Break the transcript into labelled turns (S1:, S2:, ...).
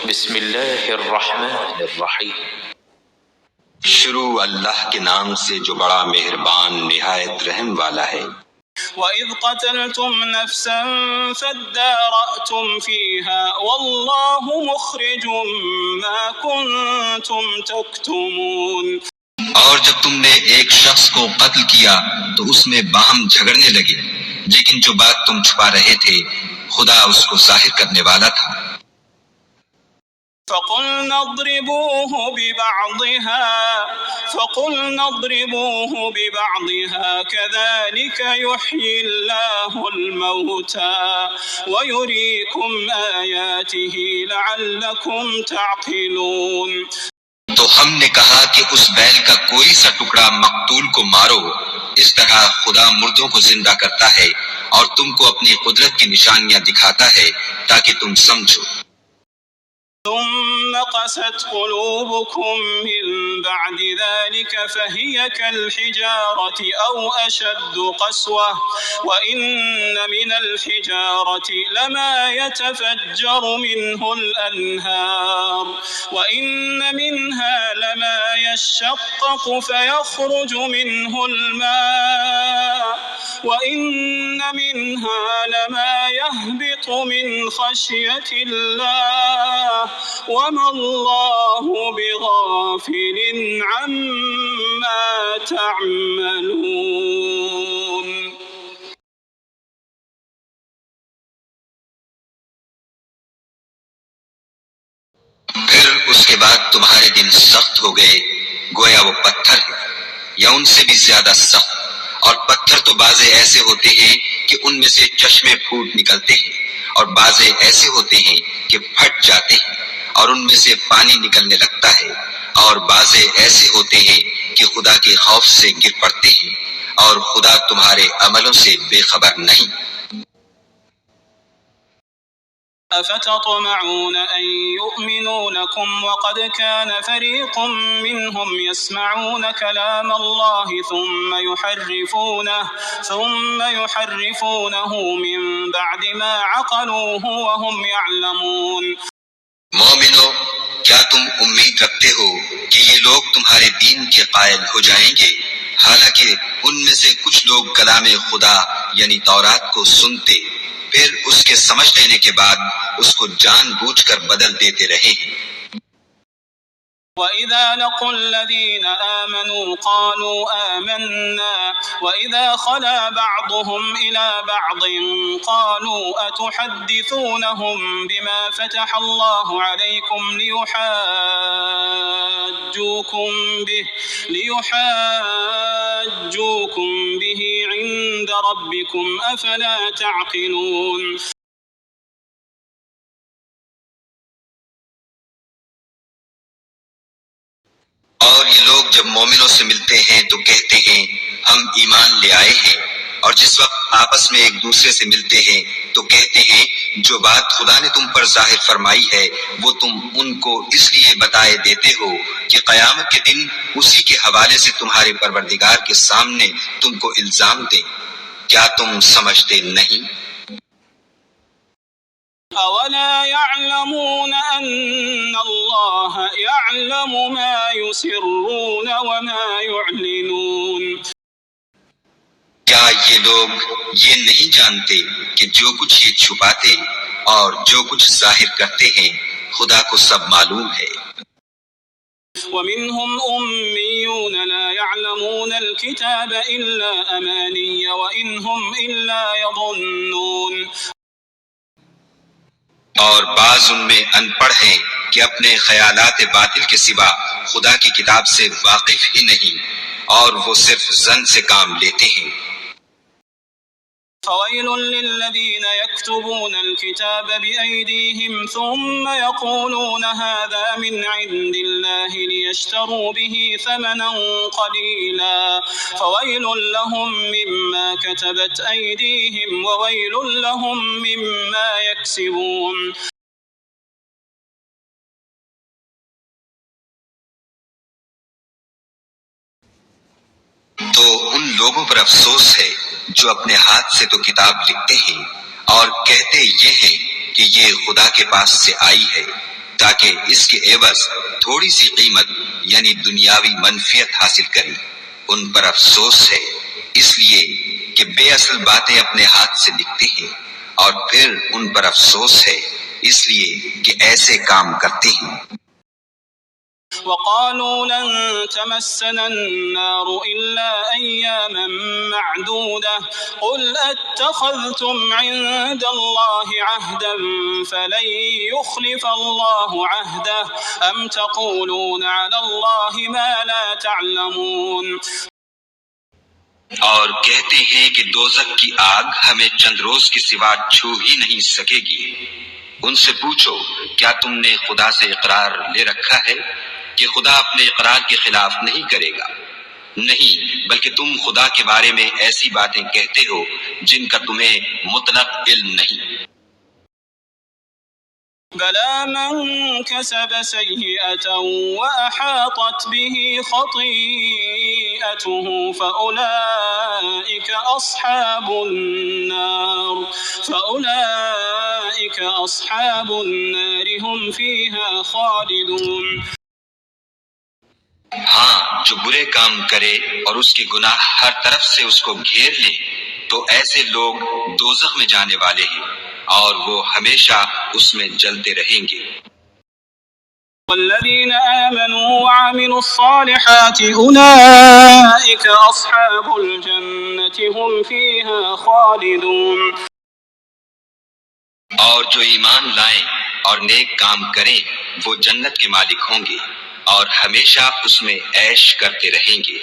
S1: بسم اللہ الرحمن الرحیم۔
S2: شروع اللہ کے نام سے جو بڑا مہربان نہایت رحم والا ہے۔
S3: وَإِذْ قَتَلْتُمْ نَفْسًا فَادَّارَأْتُمْ فِيهَا وَاللَّهُ مُخْرِجٌ مَا كُنْتُمْ تَكْتُمُونَ۔
S2: اور جب تم نے ایک شخص کو قتل کیا تو اس میں باہم جھگڑنے لگے، لیکن جو بات تم چھپا رہے تھے خدا اس کو ظاہر کرنے والا تھا۔
S3: فَقُلْنَا اضْرِبُوهُ بِبَعْضِهَا كَذَلِكَ يُحْيِي اللَّهُ الْمَوْتَى وَيُرِيكُمْ آيَاتِهِ لَعَلَّكُمْ تَعْقِلُونَ۔
S2: تو ہم نے کہا کہ اس بیل کا کوئی سا ٹکڑا مقتول کو مارو، اس طرح خدا مردوں کو زندہ کرتا ہے اور تم کو اپنی قدرت کی نشانیاں دکھاتا ہے تاکہ تم سمجھو۔
S3: ثم قست قلوبكم من بعد ذلك فهي كالحجارة أو أشد قسوة وإن من الحجارة لما يتفجر منه الأنهار وإن منها لما يشقق فيخرج منه الماء وإن منها لما يهبط من خشية الله وما الله بغافل عما تعملون۔
S2: پھر اس کے بعد تمہارے دن سخت ہو گئے گویا وہ پتھر ہے یا ان سے بھی زیادہ سخت، اور پتھر تو بعضے ایسے ہوتے ہیں کہ ان میں سے چشمے پھوٹ نکلتے ہیں، اور بعضے ایسے ہوتے ہیں کہ پھٹ جاتے ہیں اور ان میں سے پانی نکلنے لگتا ہے، اور بعضے ایسے ہوتے ہیں کہ خدا کے خوف سے گر پڑتے ہیں، اور خدا تمہارے عملوں سے بے خبر نہیں۔
S3: أفتطمعون أن يؤمنوا لكم وقد كان فريق منهم يسمعون كلام الله ثم يحرفونه من بعد ما عقلوه وهم يعلمون۔
S2: مومنو، کیا تم امید رکھتے ہو کہ یہ لوگ تمہارے دین کے قائل ہو جائیں گے، حالانکہ ان میں سے کچھ لوگ کلام خدا یعنی تورات کو سنتے پھر اس کے سمجھ لینے کے بعد اس کو جان بوجھ کر بدل دیتے رہے ہیں۔
S3: وَإِذَا لَقُوا الَّذِينَ آمَنُوا قَالُوا آمَنَّا وَإِذَا خَلَا بَعْضُهُمْ إِلَى بَعْضٍ قَالُوا أَتُحَدِّثُونَهُمْ بِمَا فَتَحَ اللَّهُ عَلَيْكُمْ لِيُحَاجُّوكُمْ بِهِ عِندَ رَبِّكُمْ أَفَلَا تَعْقِلُونَ۔
S2: اور یہ لوگ جب مومنوں سے ملتے ہیں تو کہتے ہیں ہم ایمان لے آئے ہیں، اور جس وقت آپس میں ایک دوسرے سے ملتے ہیں تو کہتے ہیں جو بات خدا نے تم پر ظاہر فرمائی ہے وہ تم ان کو اس لیے بتائے دیتے ہو کہ قیامت کے دن اسی کے حوالے سے تمہارے پروردگار کے سامنے تم کو الزام دیں۔ کیا تم سمجھتے نہیں؟
S3: أَوَلَا يَعْلَمُونَ أَنَّ اللَّهَ يَعْلَمُ مَا يُسِرُّونَ وَمَا يُعْلِنُونَ۔
S2: کیا یہ لوگ یہ نہیں جانتے کہ جو کچھ یہ چھپاتے اور جو کچھ ظاہر کرتے ہیں خدا کو سب معلوم ہے۔
S3: وَمِنْهُمْ أُمِّيُّونَ لَا يَعْلَمُونَ الْكِتَابَ إِلَّا أَمَانِيَّ وَإِنْ هُمْ إِلَّا يَظُنُّونَ۔
S2: اور بعض ان میں ان پڑھ ہیں کہ اپنے خیالات باطل کے سوا خدا کی کتاب سے واقف ہی نہیں، اور وہ صرف ظن سے کام لیتے ہیں۔
S3: فَوَيْلٌ لِّلَّذِينَ يَكْتُبُونَ الْكِتَابَ بِأَيْدِيهِمْ ثُمَّ يَقُولُونَ هَٰذَا مِنْ عِندِ اللَّهِ لِيَشْتَرُوا بِهِ ثَمَنًا قَلِيلًا فَوَيْلٌ لَّهُم مِّمَّا كَتَبَتْ أَيْدِيهِمْ وَوَيْلٌ لَّهُم مِّمَّا يَكْسِبُونَ۔
S2: تو ان لوگوں پر افسوس ہے جو اپنے ہاتھ سے تو کتاب لکھتے ہیں اور کہتے یہ ہیں کہ یہ خدا کے پاس سے آئی ہے تاکہ تاکہ اس کے عوض تھوڑی سی قیمت یعنی دنیاوی منفیت حاصل کریں۔ ان پر افسوس ہے اس لیے کہ بے اصل باتیں اپنے ہاتھ سے لکھتے ہیں، اور پھر ان پر افسوس ہے اس لیے کہ ایسے کام کرتے ہیں۔
S3: وقالوا لن تمسنا النار إلا أياما معدودة قل أتخذتم عند الله عهدا فلن يخلف الله عهده أم تقولون على الله ما لا تعلمون۔
S2: اور کہتے ہیں کہ دوزخ کی آگ ہمیں چند روز کے سوا چھو ہی نہیں سکے گی۔ ان سے پوچھو کیا تم نے خدا سے اقرار لے رکھا ہے کہ خدا اپنے اقرار کے خلاف نہیں کرے گا؟ نہیں، بلکہ تم خدا کے بارے میں ایسی باتیں کہتے ہو جن کا تمہیں مطلق علم نہیں۔
S3: بلى من كسب سيئة وأحاطت به خطيئته فأولئك أصحاب النار هم فيها خالدون۔
S2: ہاں، جو برے کام کرے اور اس کے گناہ ہر طرف سے اس کو گھیر لیں تو ایسے لوگ دوزخ میں جانے والے ہیں اور وہ ہمیشہ اس میں جلتے رہیں گے۔
S3: والذين آمنوا وعملوا الصالحات أولئك أصحاب الجنة هم فيها خالدون۔
S2: اور جو ایمان لائیں اور نیک کام کریں وہ جنت کے مالک ہوں گے اور ہمیشہ اس میں عیش کرتے رہیں گے۔